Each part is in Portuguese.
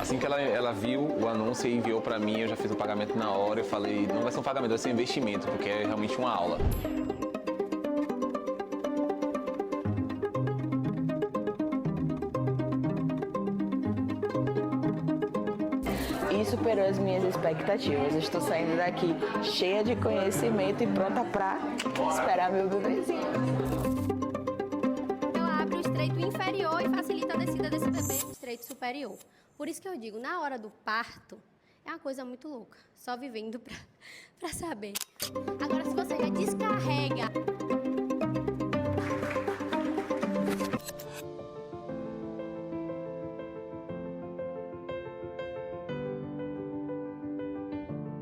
Assim que ela viu o anúncio e enviou para mim, eu já fiz o pagamento na hora. Eu falei, não vai ser um pagamento, vai ser um investimento, porque é realmente uma aula. E superou as minhas expectativas. Eu estou saindo daqui cheia de conhecimento e pronta para esperar meu bebezinho. Ela abre o estreito inferior e facilita a descida desse bebê no estreito superior. Por isso que eu digo, na hora do parto, é uma coisa muito louca. Só vivendo pra saber. Agora, se você já descarrega...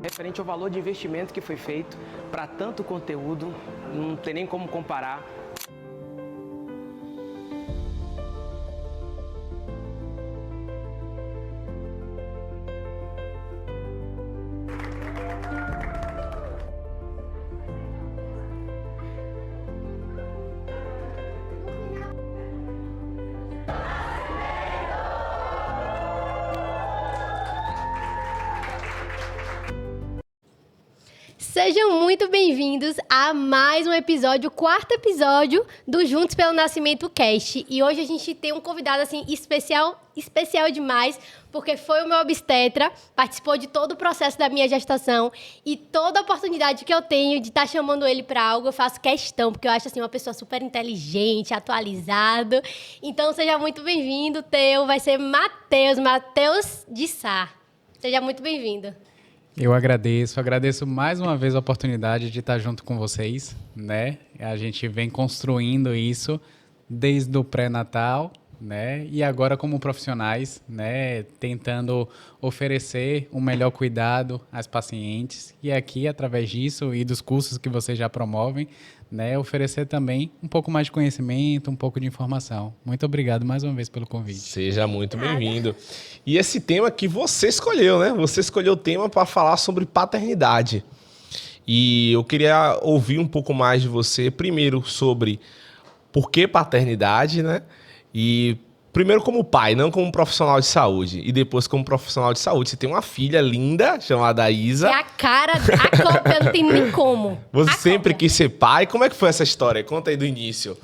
Referente ao valor de investimento que foi feito para tanto conteúdo, não tem nem como comparar. Sejam muito bem-vindos a mais um episódio, o quarto episódio do Juntos pelo Nascimento Cast. E hoje a gente tem um convidado assim especial demais, porque foi o meu obstetra, participou de todo o processo da minha gestação e toda a oportunidade que eu tenho de estar chamando ele para algo, eu faço questão, porque eu acho assim uma pessoa super inteligente, atualizado. Então seja muito bem-vindo, Teu, vai ser Matheus de Sá. Seja muito bem-vindo. Eu agradeço mais uma vez a oportunidade de estar junto com vocês, né? A gente vem construindo isso desde o pré-natal, né? E agora como profissionais, né? Tentando oferecer o melhor cuidado às pacientes e aqui, através disso e dos cursos que vocês já promovem, né? Oferecer também um pouco mais de conhecimento, um pouco de informação. Muito obrigado mais uma vez pelo convite. Seja muito bem-vindo. E esse tema que você escolheu, né? Você escolheu o tema para falar sobre paternidade. E eu queria ouvir um pouco mais de você, primeiro sobre por que paternidade, né? E primeiro como pai, não como profissional de saúde. E depois como profissional de saúde. Você tem uma filha linda chamada Isa. É a cara, a cópia, não tem nem como. Você sempre quis ser pai. Como é que foi essa história? Conta aí do início.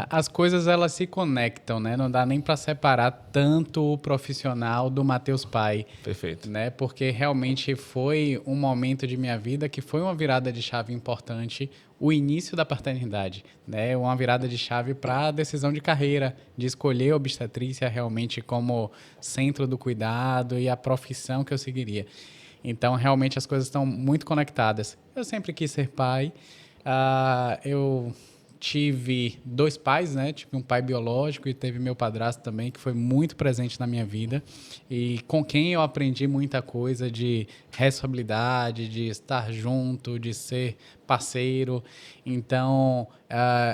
As coisas elas se conectam, né? Não dá nem para separar tanto o profissional do Matheus pai. Perfeito. Né? Porque realmente foi um momento de minha vida que foi uma virada de chave importante, o início da paternidade, né? Uma virada de chave para a decisão de carreira, de escolher a obstetrícia realmente como centro do cuidado e a profissão que eu seguiria. Então, realmente, as coisas estão muito conectadas. Eu sempre quis ser pai. Eu tive dois pais, né? Tive um pai biológico e teve meu padrasto também, que foi muito presente na minha vida e com quem eu aprendi muita coisa de responsabilidade, de estar junto, de ser parceiro. Então,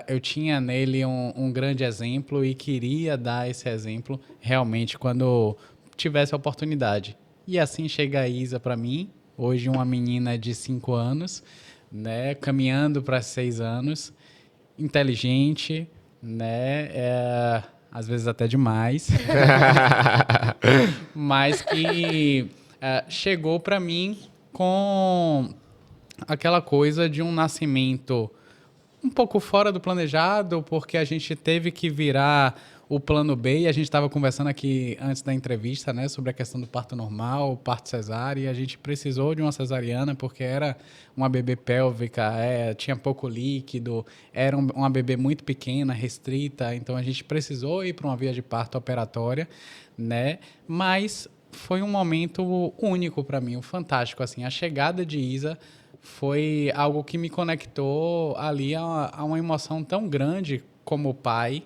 eu tinha nele um grande exemplo e queria dar esse exemplo realmente quando tivesse a oportunidade. E assim chega a Isa para mim, hoje uma menina de 5 anos, né? Caminhando para 6 anos, inteligente, né? Às vezes até demais, mas que chegou para mim com aquela coisa de um nascimento um pouco fora do planejado, porque a gente teve que virar o plano B, e a gente estava conversando aqui antes da entrevista, né, sobre a questão do parto normal, parto cesárea, e a gente precisou de uma cesariana porque era uma bebê pélvica, tinha pouco líquido, era uma bebê muito pequena, restrita, então a gente precisou ir para uma via de parto operatória, né, mas foi um momento único para mim, fantástico, assim, a chegada de Isa foi algo que me conectou ali a uma emoção tão grande como pai,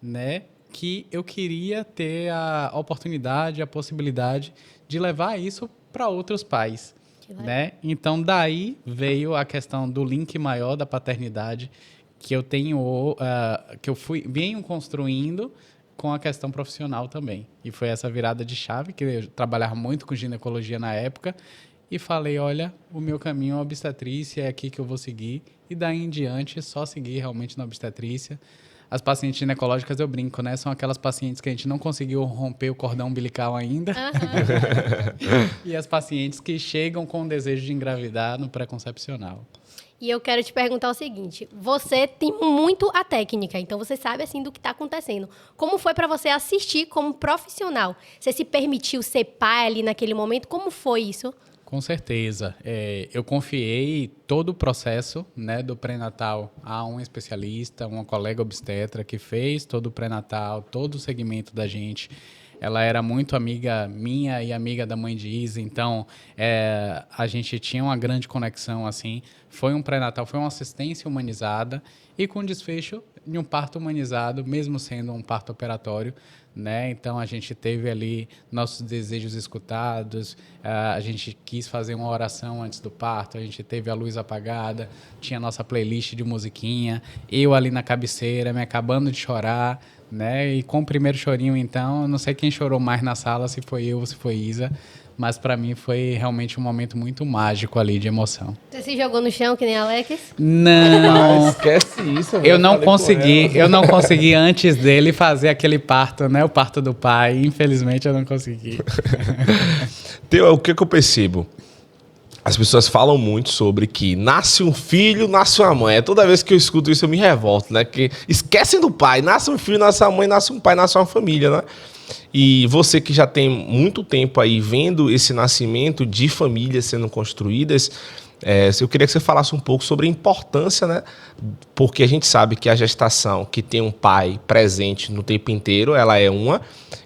né, que eu queria ter a oportunidade, a possibilidade de levar isso para outros pais, né? Então, daí veio a questão do link maior da paternidade que eu tenho, que eu venho construindo com a questão profissional também. E foi essa virada de chave, que eu trabalhava muito com ginecologia na época, e falei, olha, o meu caminho é obstetrícia, é aqui que eu vou seguir, e daí em diante só seguir realmente na obstetrícia. As pacientes ginecológicas, eu brinco, né? São aquelas pacientes que a gente não conseguiu romper o cordão umbilical ainda. E as pacientes que chegam com o desejo de engravidar no pré-concepcional. E eu quero te perguntar o seguinte, você tem muito a técnica, então você sabe assim do que está acontecendo. Como foi para você assistir como profissional? Você se permitiu ser pai ali naquele momento? Como foi isso? Com certeza. Eu confiei todo o processo, né, do pré-natal a um especialista, uma colega obstetra que fez todo o pré-natal, todo o segmento da gente. Ela era muito amiga minha e amiga da mãe de Isa, então a gente tinha uma grande conexão, assim. Foi um pré-natal, foi uma assistência humanizada e com desfecho de um parto humanizado, mesmo sendo um parto operatório, né? Então, a gente teve ali nossos desejos escutados, a gente quis fazer uma oração antes do parto, a gente teve a luz apagada, tinha nossa playlist de musiquinha, eu ali na cabeceira, me acabando de chorar, né? E com o primeiro chorinho, então, eu não sei quem chorou mais na sala, se foi eu ou se foi Isa, mas para mim foi realmente um momento muito mágico ali de emoção. Você se jogou no chão que nem Alex? Não, esquece isso. eu não consegui antes dele fazer aquele parto, né? O parto do pai, infelizmente eu não consegui. O que eu percebo? As pessoas falam muito sobre que nasce um filho, nasce uma mãe. Toda vez que eu escuto isso eu me revolto, né? Que esquecem do pai, nasce um filho, nasce uma mãe, nasce um pai, nasce uma família, né? E você que já tem muito tempo aí vendo esse nascimento de famílias sendo construídas, eu queria que você falasse um pouco sobre a importância, né? Porque a gente sabe que a gestação que tem um pai presente no tempo inteiro, ela é uma,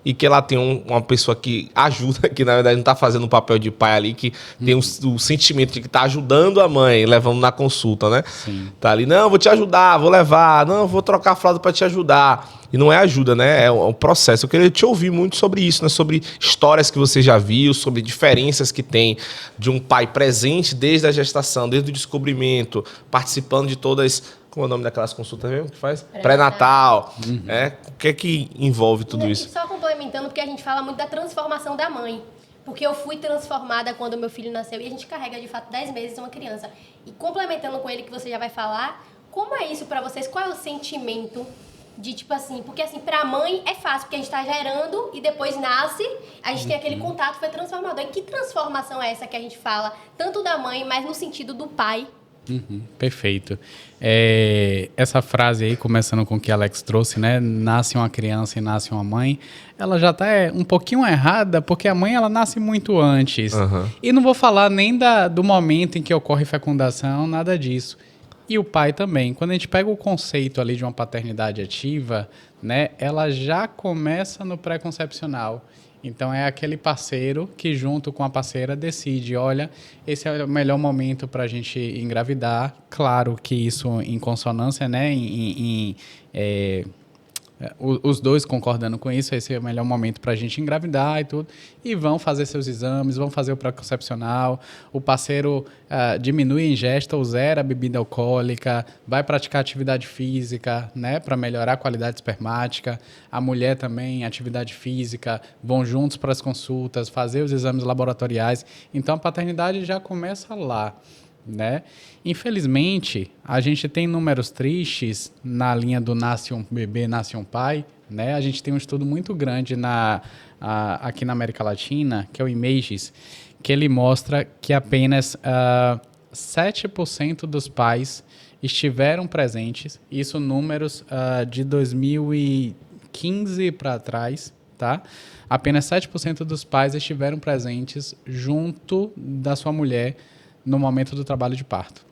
e que ela tem uma pessoa que ajuda, que na verdade não está fazendo o papel de pai ali, que tem o sentimento de que está ajudando a mãe, levando na consulta, né? Sim. Tá ali, não, vou te ajudar, vou levar, não, vou trocar a fralda para te ajudar. E não é ajuda, né? É um processo. Eu queria te ouvir muito sobre isso, né? Sobre histórias que você já viu, sobre diferenças que tem de um pai presente desde a gestação, desde o descobrimento, participando de todas... Como é o nome daquelas consultas mesmo que faz? Pré-natal. O que é que envolve tudo isso? Só complementando, porque a gente fala muito da transformação da mãe. Porque eu fui transformada quando meu filho nasceu e a gente carrega, de fato, 10 meses uma criança. E complementando com ele, que você já vai falar, como é isso pra vocês? Qual é o sentimento de, tipo assim, porque assim, pra mãe é fácil, porque a gente tá gerando e depois nasce, a gente tem aquele contato, foi transformador. E que transformação é essa que a gente fala, tanto da mãe, mas no sentido do pai? Perfeito. Essa frase aí, começando com o que Alex trouxe, né? Nasce uma criança e nasce uma mãe, ela já tá um pouquinho errada, porque a mãe, ela nasce muito antes. E não vou falar nem do momento em que ocorre fecundação, nada disso. E o pai também. Quando a gente pega o conceito ali de uma paternidade ativa, né, ela já começa no pré-concepcional. Então, é aquele parceiro que, junto com a parceira, decide, olha, esse é o melhor momento para a gente engravidar. Claro que isso em consonância, né, os dois concordando com isso, esse é o melhor momento para a gente engravidar e tudo. E vão fazer seus exames, vão fazer o pré-concepcional. O parceiro diminui a ingesta ou zera a bebida alcoólica, vai praticar atividade física, né, para melhorar a qualidade espermática. A mulher também, atividade física, vão juntos para as consultas, fazer os exames laboratoriais. Então, a paternidade já começa lá, né? Infelizmente, a gente tem números tristes na linha do nasce um bebê, nasce um pai, né? A gente tem um estudo muito grande aqui na América Latina, que é o IMAGES, que ele mostra que apenas 7% dos pais estiveram presentes, isso números de 2015 para trás, tá? Apenas 7% dos pais estiveram presentes junto da sua mulher no momento do trabalho de parto,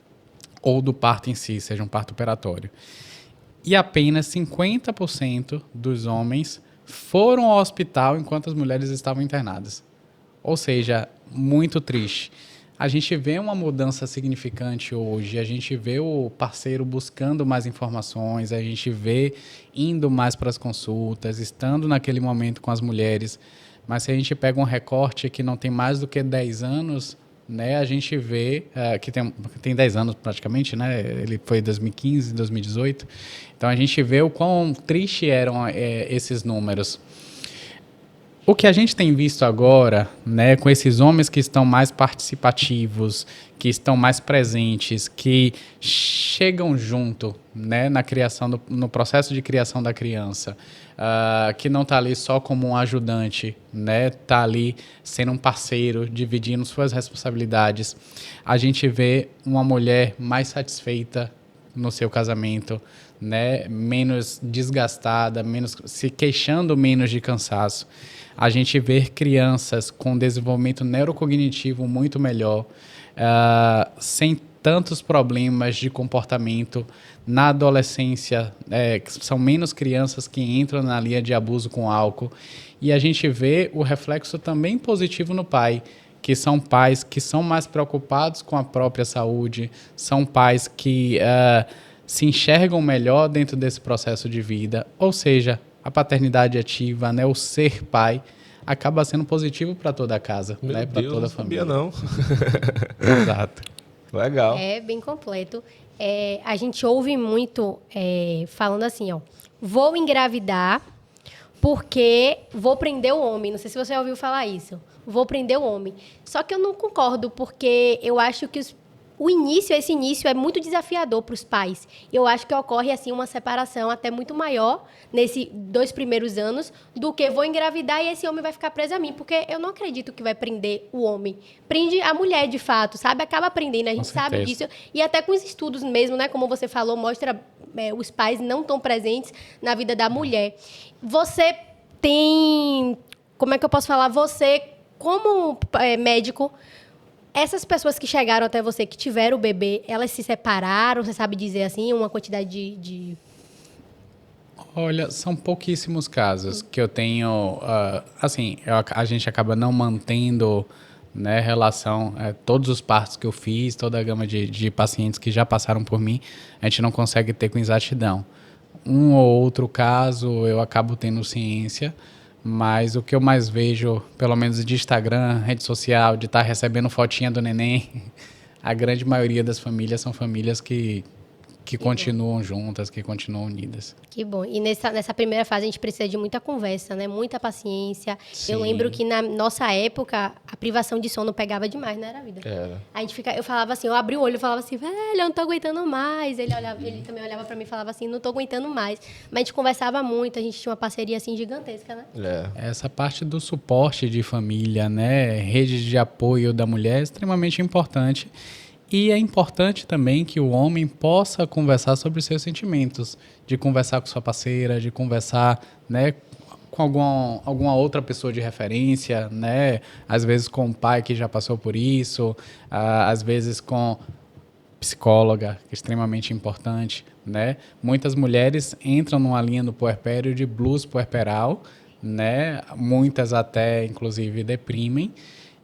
ou do parto em si, seja um parto operatório. E apenas 50% dos homens foram ao hospital enquanto as mulheres estavam internadas. Ou seja, muito triste. A gente vê uma mudança significante hoje, a gente vê o parceiro buscando mais informações, a gente vê indo mais para as consultas, estando naquele momento com as mulheres. Mas se a gente pega um recorte que não tem mais do que 10 anos, né, a gente vê que tem 10 anos praticamente, né? Ele foi em 2015, 2018. Então a gente vê o quão triste eram esses números. O que a gente tem visto agora, né, com esses homens que estão mais participativos, que estão mais presentes, que chegam junto, né, na criação no processo de criação da criança, que não está ali só como um ajudante, né, está ali sendo um parceiro, dividindo suas responsabilidades. A gente vê uma mulher mais satisfeita no seu casamento, né, menos desgastada, se queixando menos de cansaço. A gente vê crianças com desenvolvimento neurocognitivo muito melhor, sem tantos problemas de comportamento. Na adolescência, são menos crianças que entram na linha de abuso com álcool. E a gente vê o reflexo também positivo no pai, que são pais que são mais preocupados com a própria saúde, são pais que se enxergam melhor dentro desse processo de vida. Ou seja, a paternidade ativa, né, o ser pai, acaba sendo positivo para toda a casa, né, para toda a família. Não. Exato. Legal. É bem completo. A gente ouve muito falando assim, ó, vou engravidar porque vou prender o homem. Não sei se você já ouviu falar isso. Vou prender o homem. Só que eu não concordo, porque eu acho que esse início é muito desafiador para os pais. Eu acho que ocorre, assim, uma separação até muito maior nesses 2 primeiros anos do que vou engravidar e esse homem vai ficar preso a mim. Porque eu não acredito que vai prender o homem. Prende a mulher, de fato, sabe? Acaba prendendo, a gente sabe disso. E até com os estudos mesmo, né? Como você falou, mostra os pais não tão presentes na vida da mulher. Você tem... Como é que eu posso falar? Você, como médico... Essas pessoas que chegaram até você, que tiveram o bebê, elas se separaram? Você sabe dizer assim, uma quantidade de... Olha, são pouquíssimos casos que eu tenho... assim, a gente acaba não mantendo, né, relação. Todos os partos que eu fiz, toda a gama de pacientes que já passaram por mim, a gente não consegue ter com exatidão. Um ou outro caso eu acabo tendo ciência, mas o que eu mais vejo, pelo menos de Instagram, rede social, de estar recebendo fotinha do neném, a grande maioria das famílias são famílias que continuam juntas, que continuam unidas. Que bom. E nessa primeira fase a gente precisa de muita conversa, né? Muita paciência. Sim. Eu lembro que na nossa época a privação de sono pegava demais, não era, vida? Era. Eu falava assim, eu abri o olho e falava assim, velho, eu não tô aguentando mais. Ele também olhava pra mim e falava assim, não tô aguentando mais. Mas a gente conversava muito, a gente tinha uma parceria assim gigantesca, né? Essa parte do suporte de família, né? Rede de apoio da mulher é extremamente importante. E é importante também que o homem possa conversar sobre os seus sentimentos, de conversar com sua parceira, de conversar, né, com alguma outra pessoa de referência, né, às vezes com o pai que já passou por isso, às vezes com psicóloga, que é extremamente importante, né. Muitas mulheres entram numa linha do puerpério de blues puerperal, né, muitas até, inclusive, deprimem.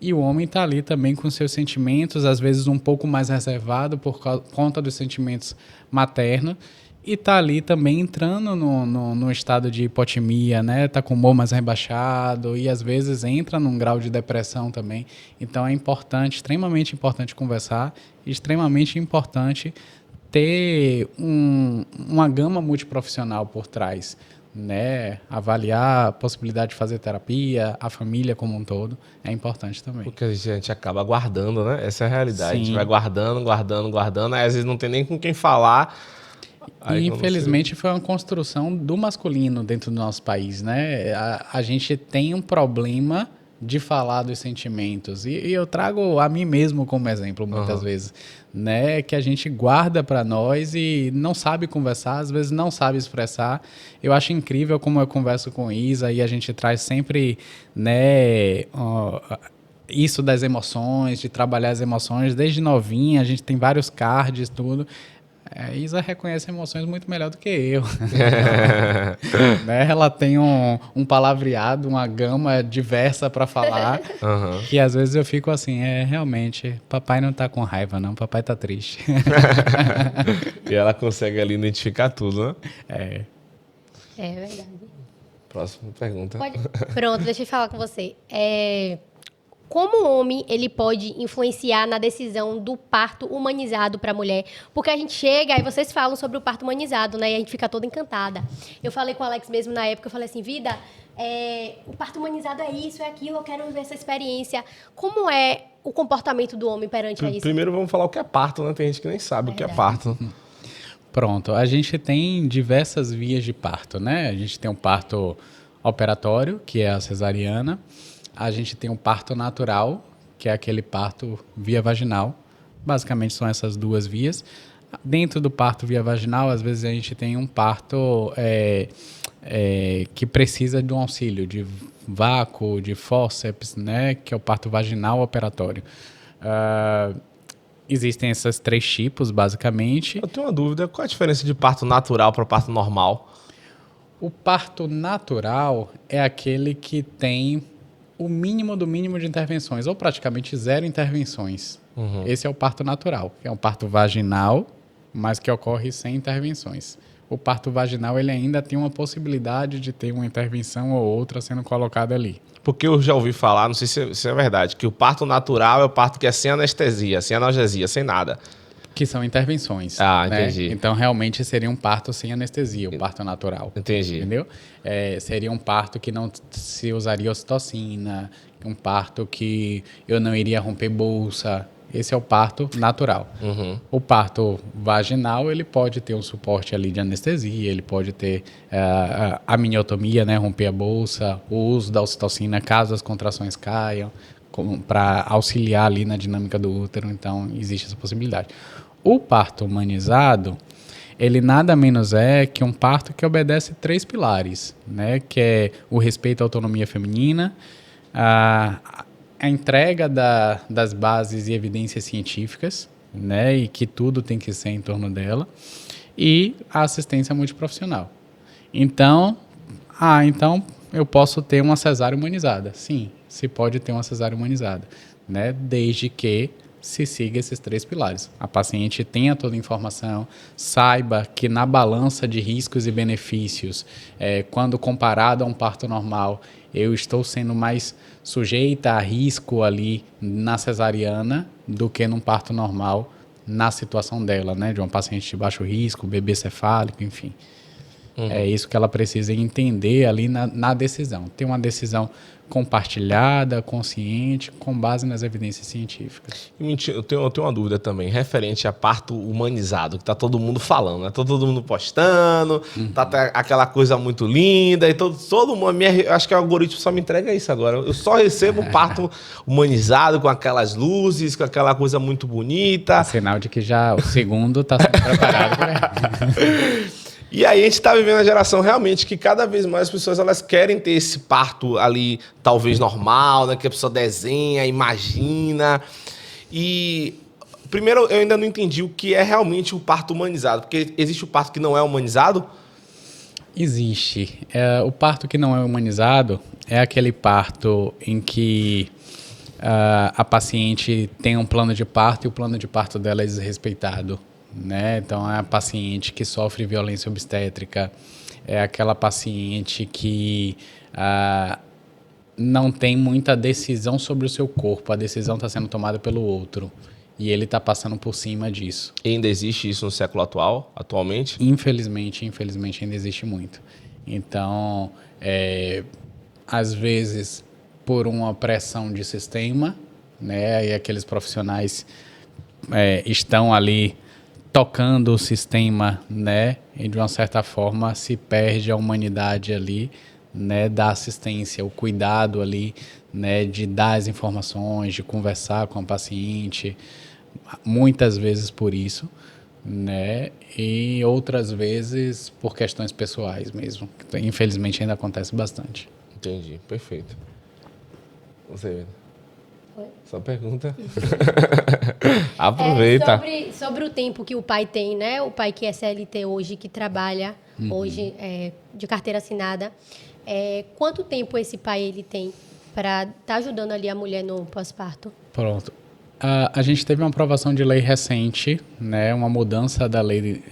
E o homem está ali também com seus sentimentos, às vezes um pouco mais reservado por conta dos sentimentos maternos. E está ali também entrando no estado de hipotimia, né? Está com o humor mais rebaixado e às vezes entra num grau de depressão também. Então é importante, extremamente importante conversar, extremamente importante ter uma gama multiprofissional por trás, né, avaliar a possibilidade de fazer terapia, a família como um todo, é importante também. Porque a gente acaba guardando, né? Essa é a realidade. Sim. A gente vai guardando, aí às vezes não tem nem com quem falar. E infelizmente foi uma construção do masculino dentro do nosso país, né? A gente tem um problema de falar dos sentimentos. E eu trago a mim mesmo como exemplo, muitas vezes, né? Que a gente guarda para nós e não sabe conversar, às vezes não sabe expressar. Eu acho incrível como eu converso com Isa e a gente traz sempre, né, isso das emoções, de trabalhar as emoções. Desde novinha, a gente tem vários cards, tudo. Isa reconhece emoções muito melhor do que eu. Né? Ela tem um palavreado, uma gama diversa para falar, que às vezes eu fico assim, realmente, papai não tá com raiva não, papai tá triste. E ela consegue ali identificar tudo, né? É verdade. Próxima pergunta. Pronto, deixa eu falar com você. como o homem ele pode influenciar na decisão do parto humanizado para a mulher? Porque a gente chega e vocês falam sobre o parto humanizado, né? E a gente fica toda encantada. Eu falei com o Alex mesmo na época, eu falei assim, vida, o parto humanizado é isso, é aquilo, eu quero ver essa experiência. Como é o comportamento do homem perante a isso? Primeiro vamos falar o que é parto, né? Tem gente que nem sabe o que é parto. Pronto, a gente tem diversas vias de parto, né? A gente tem um parto operatório, que é a cesariana. A gente tem um parto natural, que é aquele parto via vaginal. Basicamente são essas duas vias. Dentro do parto via vaginal, às vezes a gente tem um parto que precisa de um auxílio, de vácuo, de fórceps, né? Que é o parto vaginal operatório. Existem esses 3 tipos, basicamente. Eu tenho uma dúvida, qual a diferença de parto natural para parto normal? O parto natural é aquele que tem o mínimo do mínimo de intervenções, ou praticamente 0 intervenções. Esse é o parto natural, que é um parto vaginal, mas que ocorre sem intervenções. O parto vaginal ele ainda tem uma possibilidade de ter uma intervenção ou outra sendo colocada ali. Porque eu já ouvi falar, não sei se é verdade, que o parto natural é o parto que é sem anestesia, sem analgesia, sem nada. Que são intervenções. Ah, né? entendi. Então, realmente, seria um parto sem anestesia, o parto natural. Entendi. Entendeu? Seria um parto que não se usaria ocitocina, um parto que eu não iria romper bolsa. Esse é o parto natural. O parto vaginal, ele pode ter um suporte ali de anestesia, ele pode ter a miniotomia, né, romper a bolsa, o uso da ocitocina caso as contrações caiam, para auxiliar ali na dinâmica do útero. Então, existe essa possibilidade. O parto humanizado, ele nada menos é que um parto que obedece 3 pilares, né, que é o respeito à autonomia feminina, a entrega das bases e evidências científicas, né, e que tudo tem que ser em torno dela, e a assistência multiprofissional. Então eu posso ter uma cesárea humanizada. Sim, se pode ter uma cesárea humanizada, né, desde que se siga esses 3 pilares. A paciente tenha toda a informação, saiba que na balança de riscos e benefícios, quando comparado a um parto normal, eu estou sendo mais sujeita a risco ali na cesariana do que num parto normal na situação dela, né? De uma paciente de baixo risco, bebê cefálico, enfim. É isso que ela precisa entender ali na decisão. Ter uma decisão compartilhada, consciente, com base nas evidências científicas. Eu tenho uma dúvida também, referente a parto humanizado, que tá todo mundo falando, né? Todo mundo postando, tá aquela coisa muito linda, e todo mundo, acho que o algoritmo só me entrega isso agora. Eu só recebo parto humanizado, com aquelas luzes, com aquela coisa muito bonita. É sinal de que já o segundo está sendo preparado para ele. E aí a gente está vivendo uma geração realmente que cada vez mais as pessoas elas querem ter esse parto ali, talvez normal, né? Que a pessoa desenha, imagina. E primeiro eu ainda não entendi o que é realmente o parto humanizado, porque existe o parto que não é humanizado? Existe. O parto que não é humanizado é aquele parto em que a paciente tem um plano de parto e o plano de parto dela é desrespeitado. Né? Então, é a paciente que sofre violência obstétrica, é aquela paciente que não tem muita decisão sobre o seu corpo, a decisão está sendo tomada pelo outro e ele está passando por cima disso. E ainda existe isso no século atualmente? Infelizmente ainda existe muito. Então, às vezes, por uma pressão de sistema, né? E aqueles profissionais estão ali tocando o sistema, né, e de uma certa forma se perde a humanidade ali, né, da assistência, o cuidado ali, né, de dar as informações, de conversar com a paciente, muitas vezes por isso, né, e outras vezes por questões pessoais mesmo. Infelizmente ainda acontece bastante. Entendi, perfeito. Você... Só pergunta. Aproveita. Sobre o tempo que o pai tem, né? O pai que é CLT hoje, que trabalha hoje de carteira assinada. Quanto tempo esse pai ele tem para estar ajudando ali a mulher no pós-parto? Pronto. A gente teve uma aprovação de lei recente, né, uma mudança da lei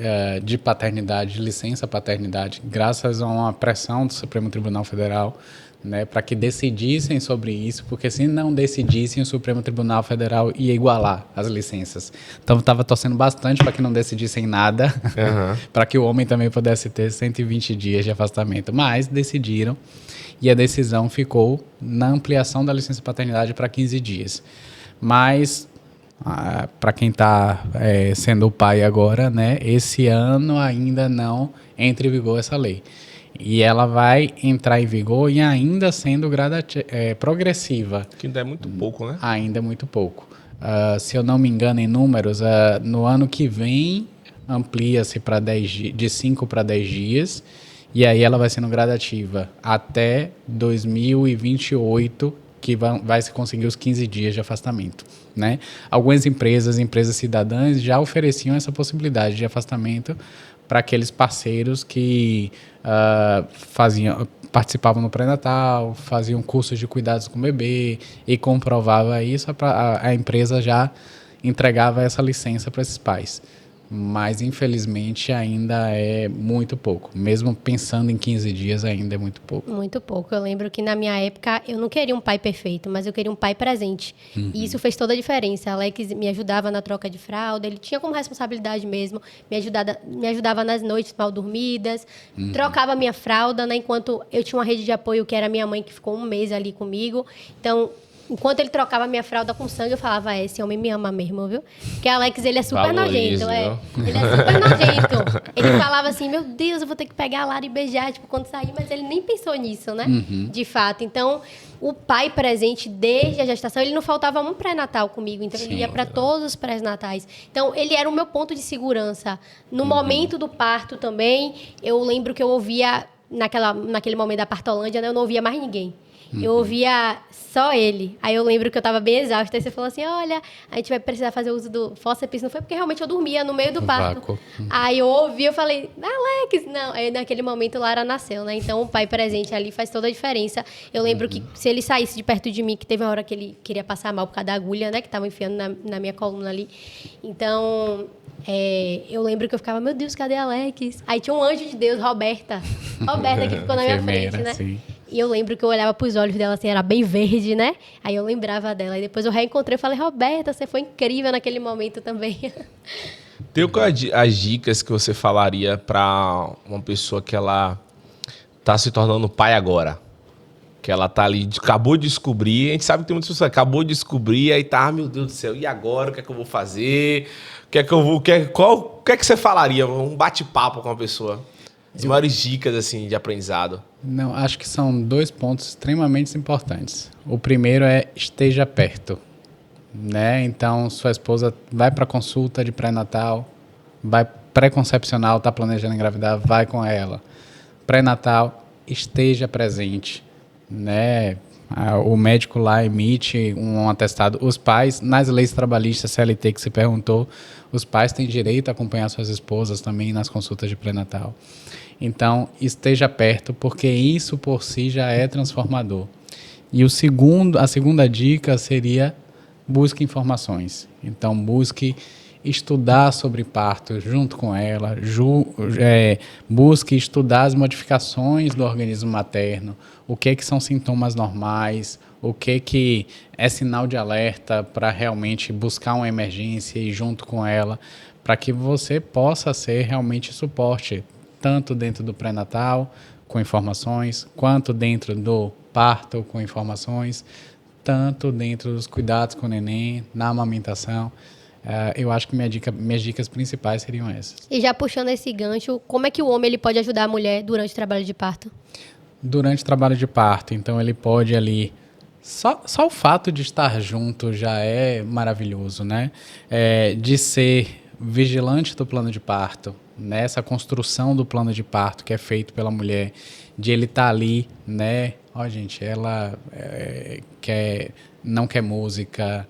de paternidade, de licença paternidade, graças a uma pressão do Supremo Tribunal Federal, né, para que decidissem sobre isso, porque se não decidissem, o Supremo Tribunal Federal ia igualar as licenças. Então, estava torcendo bastante para que não decidissem nada, para que o homem também pudesse ter 120 dias de afastamento. Mas decidiram, e a decisão ficou na ampliação da licença paternidade para 15 dias. Mas, para quem está sendo o pai agora, né, esse ano ainda não entra em vigor essa lei. E ela vai entrar em vigor e ainda sendo progressiva. Que ainda é muito pouco, né? Ainda é muito pouco. Se eu não me engano em números, no ano que vem amplia-se para de 5 para 10 dias. E aí ela vai sendo gradativa até 2028, que vai se conseguir os 15 dias de afastamento, né? Algumas empresas cidadãs, já ofereciam essa possibilidade de afastamento para aqueles parceiros que participavam no pré-natal, faziam cursos de cuidados com o bebê e comprovava isso, a empresa já entregava essa licença para esses pais. Mas, infelizmente, ainda é muito pouco. Mesmo pensando em 15 dias, ainda é muito pouco. Muito pouco. Eu lembro que, na minha época, eu não queria um pai perfeito, mas eu queria um pai presente. E isso fez toda a diferença. Alex me ajudava na troca de fralda, ele tinha como responsabilidade mesmo, me ajudava nas noites mal dormidas, trocava minha fralda, né, enquanto eu tinha uma rede de apoio, que era minha mãe, que ficou um mês ali comigo. Então, enquanto ele trocava minha fralda com sangue, eu falava, esse homem me ama mesmo, viu? Porque Alex, ele é super Valorize, nojento, viu? Ele é super nojento. Ele falava assim, meu Deus, eu vou ter que pegar a Lara e beijar, tipo, quando sair, mas ele nem pensou nisso, né? De fato. Então, o pai presente desde a gestação, ele não faltava um pré-natal comigo, então ele ia para todos os pré-natais. Então, ele era o meu ponto de segurança. No momento do parto também, eu lembro que eu ouvia, naquele momento da partolândia, né, eu não ouvia mais ninguém. Eu ouvia só ele. Aí eu lembro que eu estava bem exausta. Aí você falou assim, olha, a gente vai precisar fazer uso do fórceps. Não foi porque realmente eu dormia no meio do parto. Aí eu ouvi, eu falei, Alex, não. Aí naquele momento Lara nasceu, né? Então o pai presente ali faz toda a diferença. Eu lembro que se ele saísse de perto de mim, que teve uma hora que ele queria passar mal por causa da agulha, né? Que estava enfiando na minha coluna ali. Então... eu lembro que eu ficava, meu Deus, cadê Alex? Aí tinha um anjo de Deus, Roberta, que ficou na minha frente, né? Sim. E eu lembro que eu olhava pros olhos dela, assim, era bem verde, né? Aí eu lembrava dela. E depois eu reencontrei e falei, Roberta, você foi incrível naquele momento também. Tem as dicas que você falaria para uma pessoa que ela tá se tornando pai agora? Que ela tá ali, acabou de descobrir, a gente sabe que tem muitas pessoas que acabou de descobrir, aí tá, meu Deus do céu, e agora? O que é que eu vou fazer? O que é que você falaria? Um bate-papo com a pessoa. As maiores dicas, assim, de aprendizado. Não, acho que são 2 pontos extremamente importantes. O primeiro é esteja perto, né? Então, sua esposa vai para consulta de pré-natal, vai pré-concepcional, está planejando engravidar, vai com ela. Pré-natal, esteja presente, né? O médico lá emite um atestado. Os pais, nas leis trabalhistas CLT que você perguntou, os pais têm direito a acompanhar suas esposas também nas consultas de pré-natal. Então, esteja perto, porque isso por si já é transformador. E a segunda dica seria busque informações. Então, busque estudar sobre parto junto com ela, busque estudar as modificações do organismo materno, o que são sintomas normais, o que é sinal de alerta para realmente buscar uma emergência e ir junto com ela, para que você possa ser realmente suporte, tanto dentro do pré-natal, com informações, quanto dentro do parto, com informações, tanto dentro dos cuidados com o neném, na amamentação. Eu acho que minhas dicas principais seriam essas. E já puxando esse gancho, como é que o homem ele pode ajudar a mulher durante o trabalho de parto? Durante o trabalho de parto, então ele pode ali... Só o fato de estar junto já é maravilhoso, né? De ser vigilante do plano de parto, nessa construção do plano de parto que é feito pela mulher, de ele estar ali, né? Gente, ela não quer música,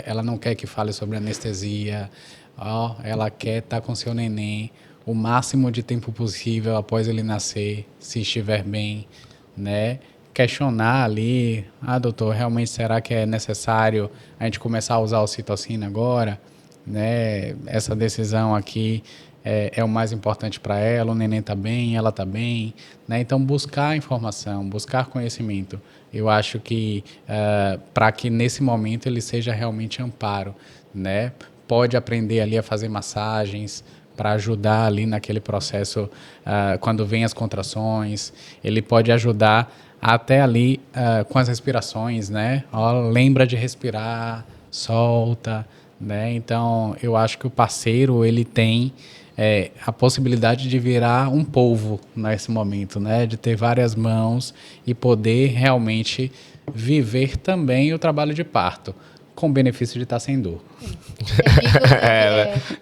ela não quer que fale sobre anestesia, ela quer estar com seu neném o máximo de tempo possível após ele nascer, se estiver bem, né? questionar ali, doutor, realmente será que é necessário a gente começar a usar a ocitocina agora? Né? Essa decisão aqui é o mais importante para ela, o neném está bem, ela está bem, né? Então buscar informação, buscar conhecimento, eu acho que para que nesse momento ele seja realmente amparo, né? Pode aprender ali a fazer massagens para ajudar ali naquele processo quando vem as contrações, ele pode ajudar até ali com as respirações, né? Lembra de respirar, solta, né? Então eu acho que o parceiro ele tem a possibilidade de virar um polvo nesse momento, né? De ter várias mãos e poder realmente viver também o trabalho de parto, com benefício de estar sem dor.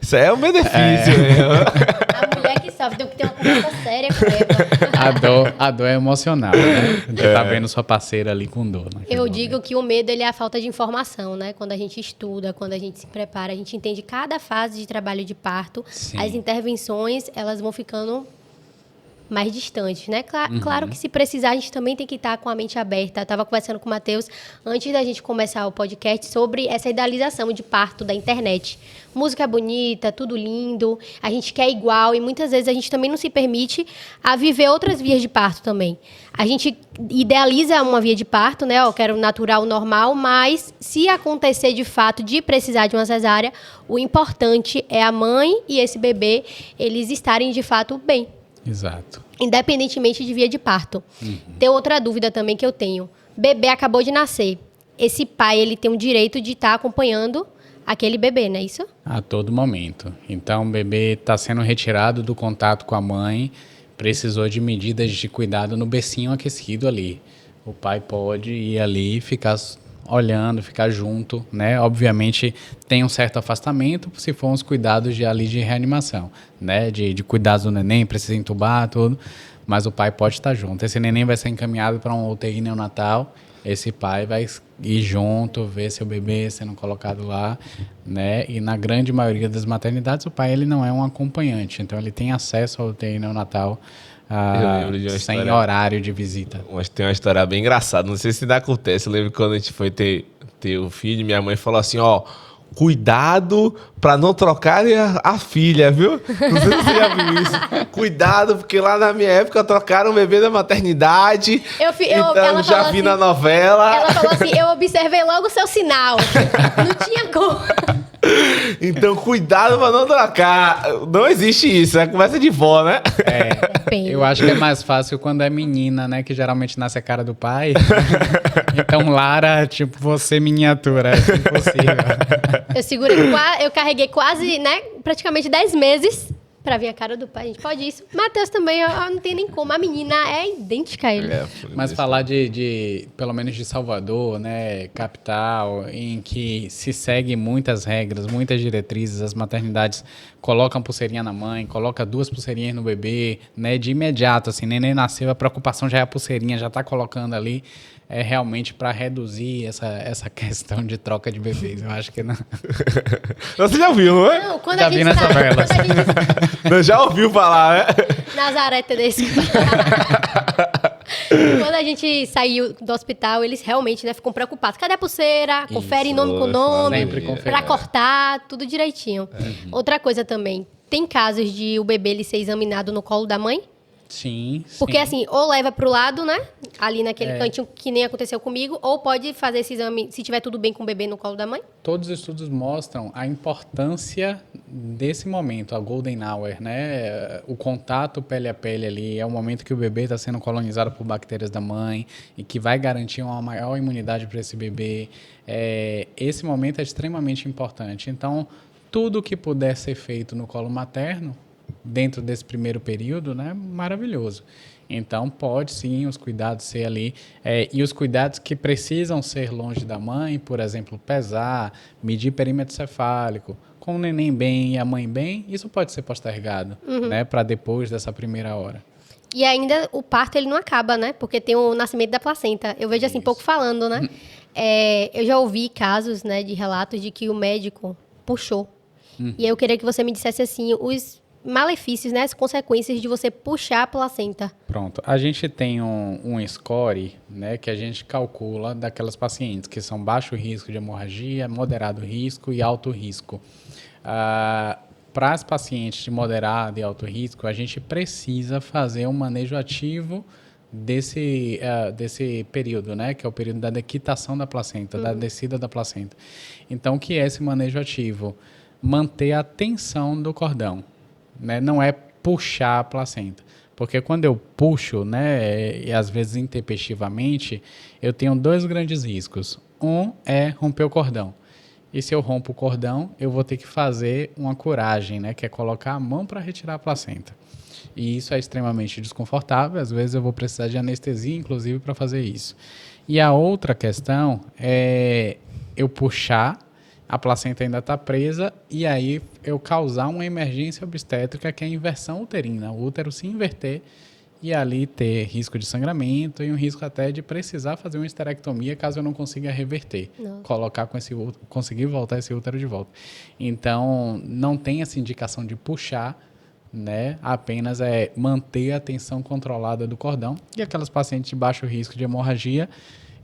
Isso é um benefício. A mulher que sofre tem que ter uma conversa séria com ela. A dor é emocional, né? De estar vendo sua parceira ali com dor. Eu digo que o medo ele é a falta de informação, né? Quando a gente estuda, quando a gente se prepara, a gente entende cada fase de trabalho de parto. Sim. As intervenções, elas vão ficando mais distantes, né? Claro que se precisar, a gente também tem que estar com a mente aberta. Eu estava conversando com o Matheus, antes da gente começar o podcast, sobre essa idealização de parto da internet. Música bonita, tudo lindo, a gente quer igual e muitas vezes a gente também não se permite a viver outras vias de parto também. A gente idealiza uma via de parto, né? Eu quero natural, normal, mas se acontecer de fato de precisar de uma cesárea, o importante é a mãe e esse bebê, eles estarem de fato bem. Exato. Independentemente de via de parto. Tem outra dúvida também que eu tenho. Bebê acabou de nascer. Esse pai, ele tem o direito de estar acompanhando aquele bebê, não é isso? A todo momento. Então, o bebê está sendo retirado do contato com a mãe, precisou de medidas de cuidado no bercinho aquecido ali. O pai pode ir ali e ficar olhando, ficar junto, né? Obviamente tem um certo afastamento se for uns cuidados de reanimação, né? De cuidados do neném, precisa entubar, tudo, mas o pai pode estar junto. Esse neném vai ser encaminhado para um UTI neonatal, esse pai vai ir junto, ver seu bebê sendo colocado lá, né? E na grande maioria das maternidades o pai ele não é um acompanhante, então ele tem acesso ao UTI neonatal sem horário de visita. Mas tem uma história bem engraçada, não sei se ainda acontece. Eu lembro quando a gente foi ter o filho, minha mãe falou assim, cuidado pra não trocarem a filha, viu? Não sei se você já viu isso. Cuidado, porque lá na minha época trocaram o bebê da maternidade. Então já vi na novela. Ela falou assim, eu observei logo o seu sinal. Não tinha como. Então, cuidado pra não trocar. Não existe isso, é conversa de vó, né? Eu acho que é mais fácil quando é menina, né? Que geralmente nasce a cara do pai. Então, Lara, tipo, você miniatura, é impossível. Eu carreguei quase, né? Praticamente 10 meses pra ver a cara do pai. A gente pode isso. Matheus também, não tem nem como. A menina é idêntica a ele. Mas falar pelo menos de Salvador, né, capital, em que se segue muitas regras, muitas diretrizes, as maternidades colocam pulseirinha na mãe, colocam 2 pulseirinhas no bebê, né, de imediato, assim, neném nasceu, a preocupação já é a pulseirinha, já tá colocando ali, realmente para reduzir essa questão de troca de bebês. Eu acho que não. Você já ouviu, não é? Não, quando Já a gente vi nessa novela. Não, já ouviu falar, né? Nazaré Tedesco. Quando a gente saiu do hospital, eles realmente, né, ficam preocupados. Cadê a pulseira? Confere nome com nome. Sempre confere. Pra cortar, tudo direitinho. Outra coisa também, tem casos de o bebê ele ser examinado no colo da mãe? Sim. Porque assim, ou leva pro lado, né? Ali naquele cantinho que nem aconteceu comigo, ou pode fazer esse exame se tiver tudo bem com o bebê no colo da mãe? Todos os estudos mostram a importância desse momento, a golden hour, né? O contato pele a pele ali é o momento que o bebê está sendo colonizado por bactérias da mãe e que vai garantir uma maior imunidade para esse bebê. Esse momento é extremamente importante. Então, tudo que puder ser feito no colo materno, dentro desse primeiro período, né, maravilhoso. Então, pode sim os cuidados ser ali, e os cuidados que precisam ser longe da mãe, por exemplo, pesar, medir perímetro cefálico, com o neném bem e a mãe bem, isso pode ser postergado, né, para depois dessa primeira hora. E ainda o parto ele não acaba, né? Porque tem o nascimento da placenta. Eu vejo assim, pouco falando, né? Eu já ouvi casos, né, de relatos de que o médico puxou. E aí eu queria que você me dissesse assim, os malefícios, né? As consequências de você puxar a placenta. Pronto. A gente tem um score, né, que a gente calcula daquelas pacientes que são baixo risco de hemorragia, moderado risco e alto risco. Para as pacientes de moderado e alto risco, a gente precisa fazer um manejo ativo desse período, né, que é o período da dequitação da placenta, da descida da placenta. Então, o que é esse manejo ativo? Manter a tensão do cordão, né? Não é puxar a placenta, porque quando eu puxo, né, e às vezes intempestivamente, eu tenho dois grandes riscos. Um é romper o cordão. E se eu rompo o cordão, eu vou ter que fazer uma curagem, né, que é colocar a mão para retirar a placenta. E isso é extremamente desconfortável, às vezes eu vou precisar de anestesia, inclusive, para fazer isso. E a outra questão é eu puxar, a placenta ainda está presa, e aí eu causar uma emergência obstétrica, que é a inversão uterina, o útero se inverter, e ali ter risco de sangramento e um risco até de precisar fazer uma esterectomia caso eu não consiga reverter, conseguir voltar esse útero de volta. Então, não tem essa indicação de puxar, né? Apenas é manter a tensão controlada do cordão. E aquelas pacientes de baixo risco de hemorragia,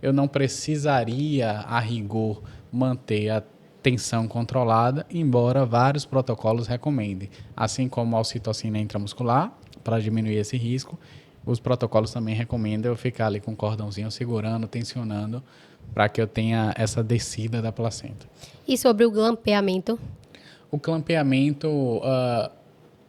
eu não precisaria, a rigor, manter a tensão controlada, embora vários protocolos recomendem. Assim como a ocitocina intramuscular, para diminuir esse risco, os protocolos também recomendam eu ficar ali com o cordãozinho segurando, tensionando, para que eu tenha essa descida da placenta. E sobre o clampeamento? O clampeamento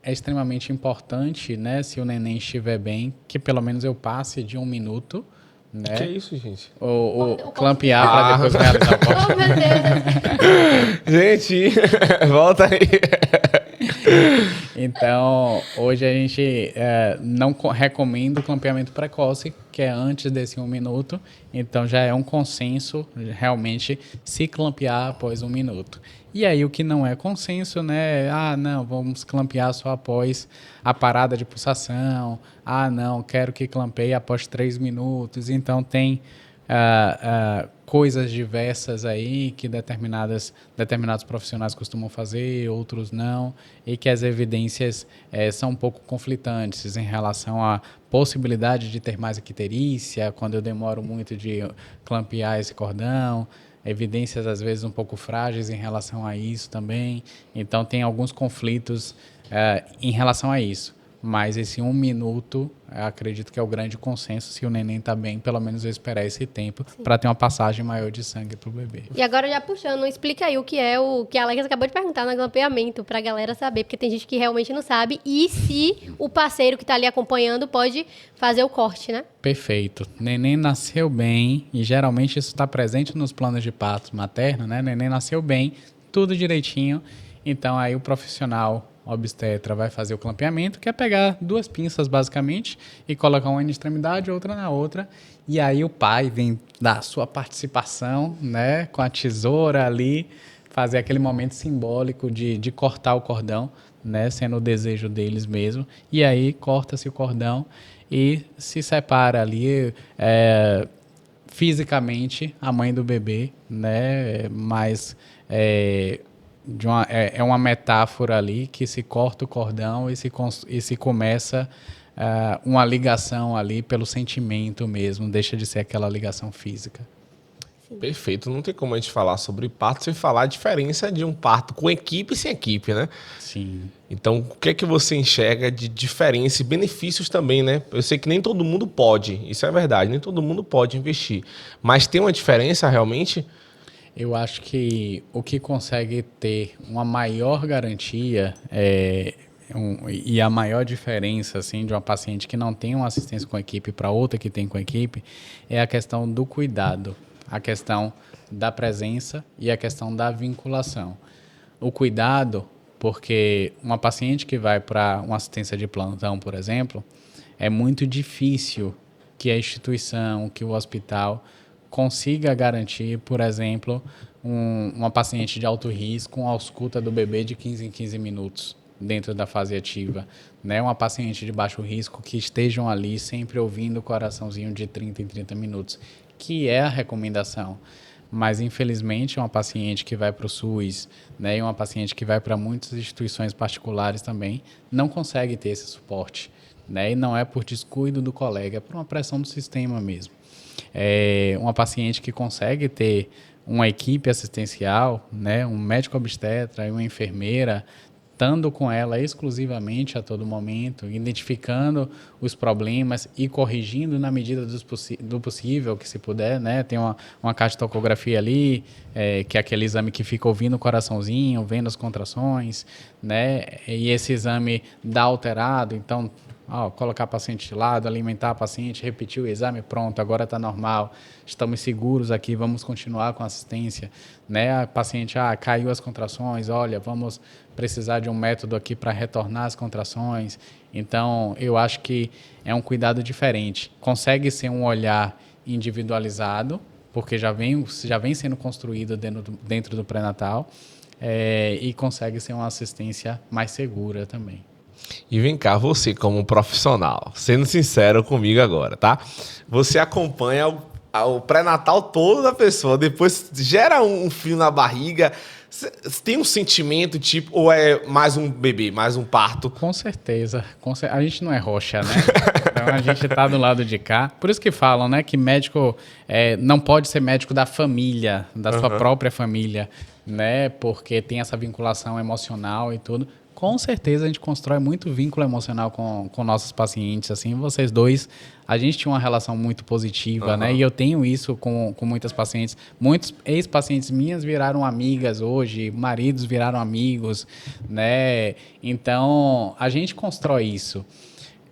é extremamente importante, né? Se o neném estiver bem, que pelo menos eu passe de 1 minuto, né? Que é isso, gente? O clampear para depois realizar o corte. Oh, meu Deus! Gente, volta aí. Então, hoje a gente não recomenda o clampeamento precoce, que é antes desse 1 minuto. Então, já é um consenso, realmente, se clampear após 1 minuto. E aí, o que não é consenso, né? Não, vamos clampear só após a parada de pulsação. Não, quero que clampeie após 3 minutos. Então, tem coisas diversas aí que determinados profissionais costumam fazer, outros não, e que as evidências são um pouco conflitantes em relação à possibilidade de ter mais icterícia, quando eu demoro muito de clampear esse cordão, evidências às vezes um pouco frágeis em relação a isso também. Então tem alguns conflitos em relação a isso. Mas esse 1 minuto, eu acredito que é o grande consenso. Se o neném está bem, pelo menos eu esperar esse tempo para ter uma passagem maior de sangue para o bebê. E agora, já puxando, explica aí o que é o que a Alex acabou de perguntar no clampeamento, para a galera saber, porque tem gente que realmente não sabe. E se o parceiro que está ali acompanhando pode fazer o corte, né? Perfeito. Neném nasceu bem, e geralmente isso está presente nos planos de parto materno, né? Neném nasceu bem, tudo direitinho. Então, aí o profissional obstetra vai fazer o clampeamento, que é pegar 2 pinças, basicamente, e colocar uma em extremidade, outra na outra. E aí o pai vem dar a sua participação, né, com a tesoura ali, fazer aquele momento simbólico de cortar o cordão, né, sendo o desejo deles mesmo. E aí corta-se o cordão e se separa ali fisicamente a mãe do bebê, né, mas é uma metáfora ali que se corta o cordão e se começa uma ligação ali pelo sentimento mesmo, deixa de ser aquela ligação física. Sim. Perfeito, não tem como a gente falar sobre parto sem falar a diferença de um parto com equipe e sem equipe, né? Sim. Então, o que é que você enxerga de diferença e benefícios também, né? Eu sei que nem todo mundo pode, isso é verdade, nem todo mundo pode investir, mas tem uma diferença realmente? Eu acho que o que consegue ter uma maior garantia e a maior diferença assim, de uma paciente que não tem uma assistência com equipe para outra que tem com equipe é a questão do cuidado, a questão da presença e a questão da vinculação. O cuidado, porque uma paciente que vai para uma assistência de plantão, por exemplo, é muito difícil que a instituição, que o hospital consiga garantir, por exemplo, uma paciente de alto risco, uma ausculta do bebê de 15 em 15 minutos dentro da fase ativa, né? Uma paciente de baixo risco que estejam ali sempre ouvindo o coraçãozinho de 30 em 30 minutos, que é a recomendação. mas infelizmente uma paciente que vai para o SUS, né, e uma paciente que vai para muitas instituições particulares também, não consegue ter esse suporte, né, e não é por descuido do colega, é por uma pressão do sistema mesmo. Uma paciente que consegue ter uma equipe assistencial, né, um médico obstetra e uma enfermeira, estando com ela exclusivamente a todo momento, identificando os problemas e corrigindo na medida do possível, que se puder, né? Tem uma cardiotomografia ali, que é aquele exame que fica ouvindo o coraçãozinho, vendo as contrações, né? E esse exame dá alterado, então, colocar a paciente de lado, alimentar a paciente, repetir o exame, pronto, agora está normal, estamos seguros aqui, vamos continuar com a assistência, né? A paciente, caiu as contrações, olha, vamos precisar de um método aqui para retornar as contrações. Então, eu acho que é um cuidado diferente. Consegue ser um olhar individualizado, porque já vem sendo construído dentro do pré-natal, e consegue ser uma assistência mais segura também. E vem cá, você como profissional, sendo sincero comigo agora, tá? Você acompanha o pré-natal todo da pessoa, depois gera um frio na barriga. Tem um sentimento, tipo, ou é mais um bebê, mais um parto? Com certeza. A gente não é roxa, né? Então a gente tá do lado de cá. Por isso que falam, né, que médico não pode ser médico da família, da sua própria família, né? Porque tem essa vinculação emocional e tudo. Com certeza a gente constrói muito vínculo emocional com nossos pacientes, assim, vocês dois, a gente tinha uma relação muito positiva, né, e eu tenho isso com muitas pacientes, muitos ex-pacientes minhas viraram amigas hoje, maridos viraram amigos, né, então a gente constrói isso,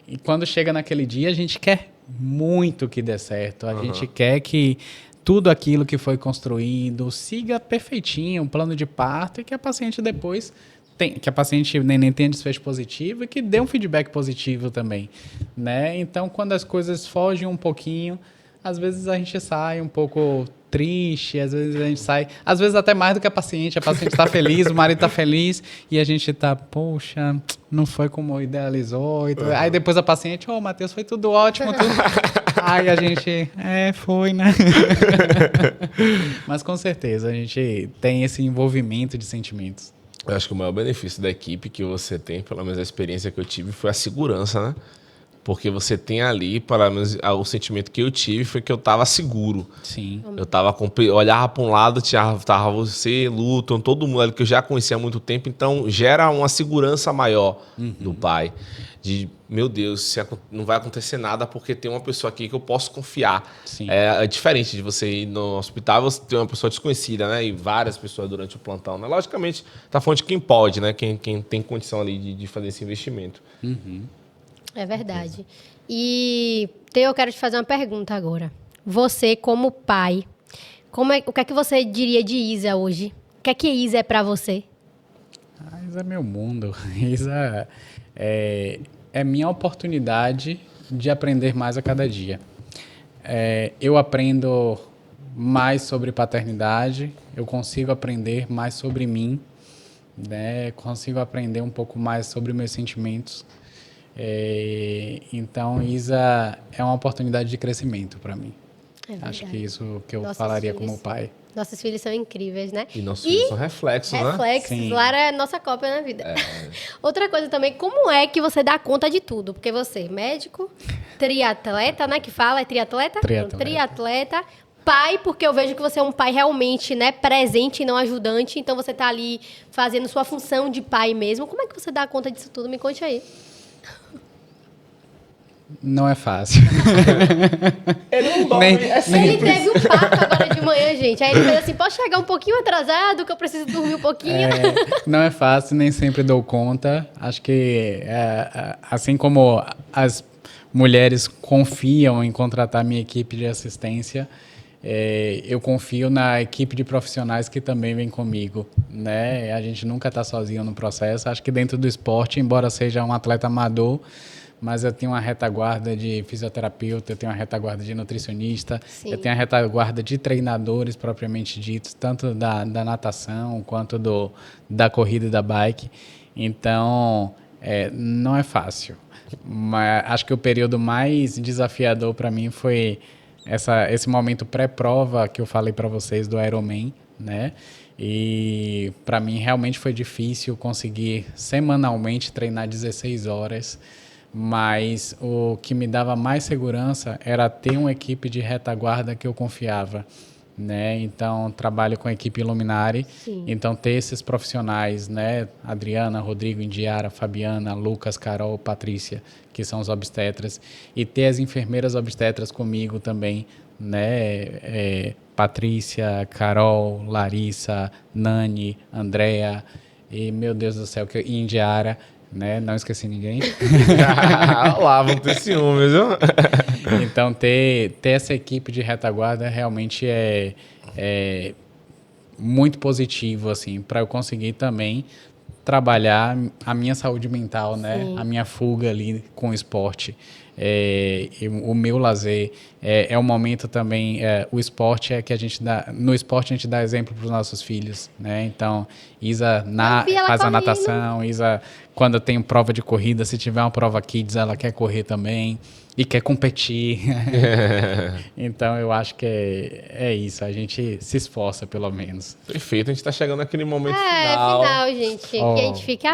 e quando chega naquele dia a gente quer muito que dê certo, a gente quer que tudo aquilo que foi construído siga perfeitinho, um plano de parto, e que a paciente depois que a paciente neném tenha desfecho positivo e que dê um feedback positivo também, né? Então, quando as coisas fogem um pouquinho, às vezes a gente sai um pouco triste, às vezes a gente sai, às vezes até mais do que a paciente está feliz, o marido está feliz e a gente está, poxa, não foi como idealizou. E aí depois a paciente, Matheus, foi tudo ótimo, tudo... Aí a gente, foi, né? Mas com certeza a gente tem esse envolvimento de sentimentos. Eu acho que o maior benefício da equipe que você tem, pelo menos a experiência que eu tive, foi a segurança, né? Porque você tem ali, pelo menos o sentimento que eu tive foi que eu estava seguro. Sim. Eu olhava para um lado, tava você, Luton, todo mundo ali que eu já conhecia há muito tempo, então gera uma segurança maior do pai. De, meu Deus, não vai acontecer nada porque tem uma pessoa aqui que eu posso confiar. Sim. É diferente de você ir no hospital, você ter uma pessoa desconhecida, né? E várias pessoas durante o plantão, né? Logicamente, tá falando de quem pode, né? Quem tem condição ali de fazer esse investimento. É verdade. E, Theo, eu quero te fazer uma pergunta agora. Você, como pai, o que é que você diria de Isa hoje? O que Isa é pra você? Isa é meu mundo. Isa é minha oportunidade de aprender mais a cada dia. Eu aprendo mais sobre paternidade, eu consigo aprender mais sobre mim, né? Consigo aprender um pouco mais sobre meus sentimentos. Então, Isa é uma oportunidade de crescimento para mim. Acho que isso que eu falaria como pai. Nossos filhos são incríveis, né? E nossos filhos são reflexos, né? Reflexos. Sim. Lara é nossa cópia na vida. Outra coisa também, como é que você dá conta de tudo? Porque você é médico, triatleta, né? Que fala, é triatleta? Triatleta. Pai, porque eu vejo que você é um pai realmente, né, presente e não ajudante. Então, você tá ali fazendo sua função de pai mesmo. Como é que você dá conta disso tudo? Me conte aí. Não é fácil. Ele não dorme. Ele teve um parto agora de manhã, gente. Aí ele fez assim, posso chegar um pouquinho atrasado, que eu preciso dormir um pouquinho? Não é fácil, nem sempre dou conta. Acho que, assim como as mulheres confiam em contratar minha equipe de assistência, eu confio na equipe de profissionais que também vem comigo, né? A gente nunca está sozinho no processo. Acho que dentro do esporte, embora seja um atleta amador, mas eu tenho uma retaguarda de fisioterapeuta, eu tenho uma retaguarda de nutricionista, Sim. eu tenho a retaguarda de treinadores propriamente ditos, tanto da natação quanto da corrida e da bike. Então, não é fácil. Mas acho que o período mais desafiador para mim foi esse momento pré-prova que eu falei para vocês do Ironman, né? E para mim realmente foi difícil conseguir semanalmente treinar 16 horas, mas o que me dava mais segurança era ter uma equipe de retaguarda que eu confiava, né? Então trabalho com a equipe Luminari. Sim. Então ter esses profissionais, né? Adriana, Rodrigo, Indiara, Fabiana, Lucas, Carol, Patrícia, que são os obstetras, e ter as enfermeiras obstetras comigo também, né? Patrícia, Carol, Larissa, Nani, Andréa e, meu Deus do céu, e Indiara, né? Não esqueci ninguém. Lá, vão ter ciúmes, viu? Então, ter essa equipe de retaguarda realmente é muito positivo, assim, para eu conseguir também trabalhar a minha saúde mental, né? Sim. A minha fuga ali com o esporte. O meu lazer é um momento também, o esporte é que a gente dá, no esporte a gente dá exemplo para os nossos filhos, né? Então, Isa Eu vi ela faz a correndo. natação, Isa, quando tem prova de corrida, se tiver uma prova kids, ela quer correr também e quer competir. Então, eu acho que é isso, a gente se esforça, pelo menos. Perfeito, a gente tá chegando naquele momento Final, gente. Que a gente fica,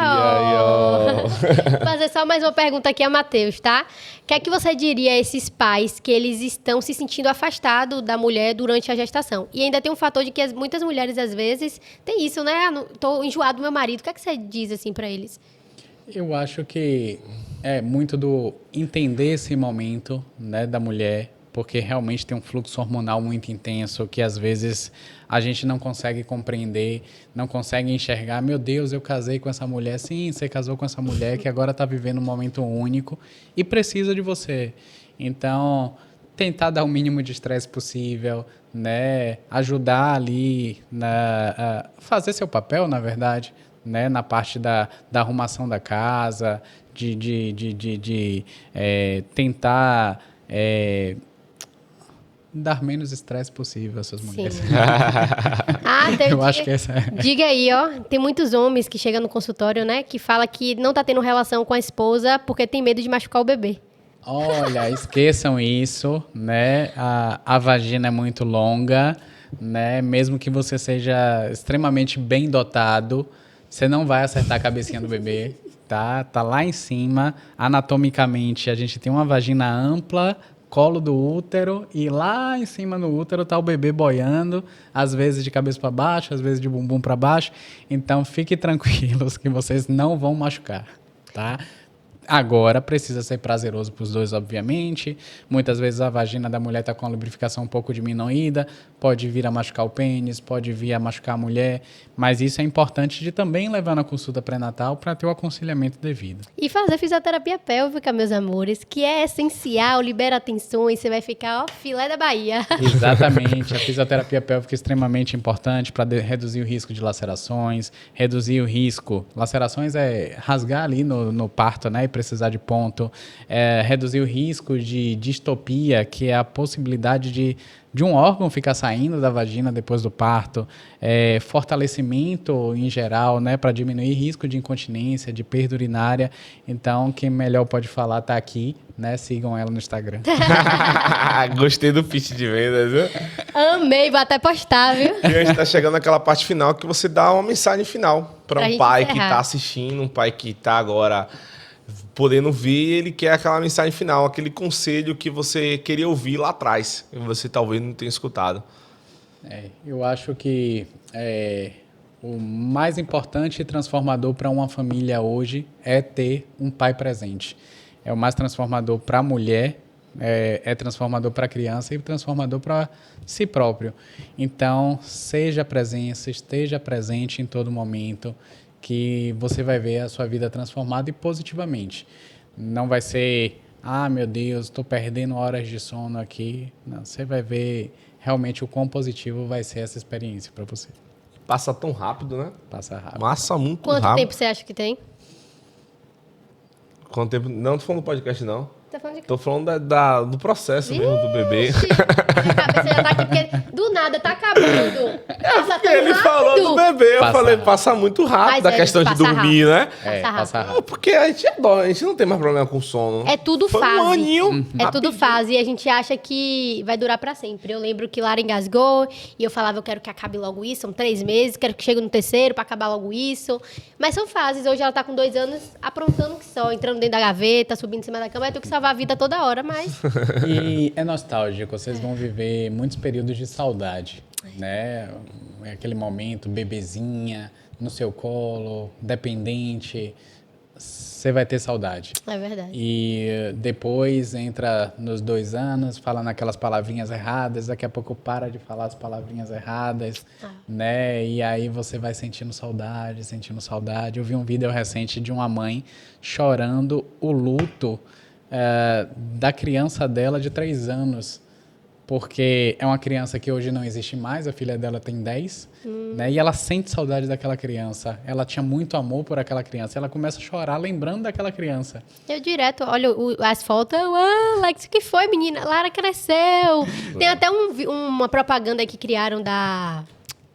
Fazer só mais uma pergunta aqui a Matheus, tá? O que é que você diria a esses pais que eles estão se sentindo afastados da mulher durante a gestação? E ainda tem um fator de que muitas mulheres, às vezes, tem isso, né? Tô enjoado do meu marido. O que é que você diz, assim, pra eles? Eu acho que é muito do entender esse momento, né, da mulher, porque realmente tem um fluxo hormonal muito intenso que às vezes a gente não consegue compreender, não consegue enxergar. Meu Deus, eu casei com essa mulher. Sim, você casou com essa mulher que agora está vivendo um momento único e precisa de você. Então, tentar dar o mínimo de estresse possível, né, ajudar ali, fazer seu papel, na verdade, né, na parte da arrumação da casa, de tentar dar menos estresse possível às suas mulheres. Eu acho que essa é. Diga aí, ó. Tem muitos homens que chegam no consultório, né? Que fala que não tá tendo relação com a esposa porque tem medo de machucar o bebê. Olha, esqueçam isso, né? A vagina é muito longa, né? Mesmo que você seja extremamente bem dotado, você não vai acertar a cabecinha do bebê, tá? Tá lá em cima. Anatomicamente, a gente tem uma vagina ampla, colo do útero, e lá em cima no útero tá o bebê boiando, às vezes de cabeça para baixo, às vezes de bumbum para baixo. Então, fiquem tranquilos que vocês não vão machucar, tá? Agora, precisa ser prazeroso para os dois, obviamente. Muitas vezes a vagina da mulher está com a lubrificação um pouco diminuída, pode vir a machucar o pênis, pode vir a machucar a mulher, mas isso é importante de também levar na consulta pré-natal para ter o aconselhamento devido. E fazer fisioterapia pélvica, meus amores, que é essencial, libera tensões, você vai ficar, ó, filé da Bahia. Exatamente, a fisioterapia pélvica é extremamente importante para reduzir o risco de lacerações, reduzir o risco. Lacerações é rasgar ali no parto, né? E precisar de ponto, reduzir o risco de distopia, que é a possibilidade de um órgão ficar saindo da vagina depois do parto, fortalecimento em geral, né, para diminuir risco de incontinência, de perda urinária. Então, quem melhor pode falar tá aqui, né? Sigam ela no Instagram. Gostei do pitch de vendas, viu? Amei, vou até postar, viu? E a gente tá chegando naquela parte final que você dá uma mensagem final para um pai que tá assistindo, um pai que tá agora podendo ver, ele quer aquela mensagem final, aquele conselho que você queria ouvir lá atrás, e você talvez não tenha escutado. Eu acho que o mais importante e transformador para uma família hoje é ter um pai presente. É o mais transformador para a mulher, é transformador para a criança e transformador para si próprio. Então, seja presença, esteja presente em todo momento, que você vai ver a sua vida transformada e positivamente. Não vai ser, meu Deus, estou perdendo horas de sono aqui. Não, você vai ver realmente o quão positivo vai ser essa experiência para você. Passa tão rápido, né? Passa rápido. Passa muito Quanto rápido. tempo você acha que tem? Quanto tempo? Não tô falando do podcast, não. Tá falando de... Tô falando do processo mesmo do bebê. Minha cabeça já tá aqui, porque do nada tá acabando. Passa tão Ele falou do rápido. bebê, eu Passa falei, rápido. passa muito rápido a Mas questão de passa dormir, né? Passa rápido. passa É, rápido. porque a gente adora, a gente não tem mais problema com sono. É tudo Foi fase. um aninho. É tudo rapidinho. fase e a gente acha que vai durar pra sempre. Eu lembro que Lara engasgou e eu falava, eu quero que acabe logo isso, são 3 meses, quero que chegue no terceiro pra acabar logo isso. Mas são fases. Hoje ela tá com 2 anos aprontando que só, entrando dentro da gaveta, subindo em cima da cama. Eu tenho que salvar a vida toda hora, mas E é nostálgico, vocês vão viver muitos períodos de saudade, né? É aquele momento, bebezinha, no seu colo, dependente, você vai ter saudade. é verdade. E depois entra nos 2 anos, fala naquelas palavrinhas erradas, daqui a pouco para de falar as palavrinhas erradas, né? E aí você vai sentindo saudade, sentindo saudade. Eu vi um vídeo recente de uma mãe chorando o luto da criança dela de 3 anos. Porque é uma criança que hoje não existe mais, a filha dela tem 10, né? E ela sente saudade daquela criança. Ela tinha muito amor por aquela criança. Ela começa a chorar lembrando daquela criança. Eu direto olho as fotos, Alex, o que foi, menina? Lara cresceu. Tem até uma propaganda que criaram da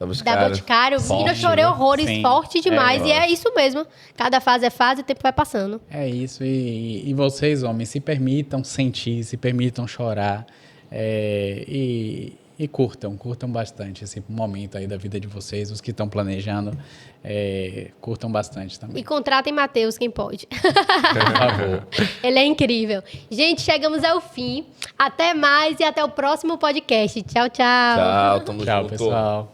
Boticário. Menina, eu Forte, chorei né? horrores, Sim. forte demais. É, e é isso mesmo. Cada fase é fase, o tempo vai passando. É isso. E vocês, homens, se permitam sentir, se permitam chorar. E curtam bastante esse momento aí da vida de vocês, os que estão planejando, curtam bastante também. E contratem Matheus, quem pode. Por favor. Ele é incrível. Gente, chegamos ao fim. Até mais e até o próximo podcast. Tchau, tchau. Tchau, tamo Tchau, junto. pessoal.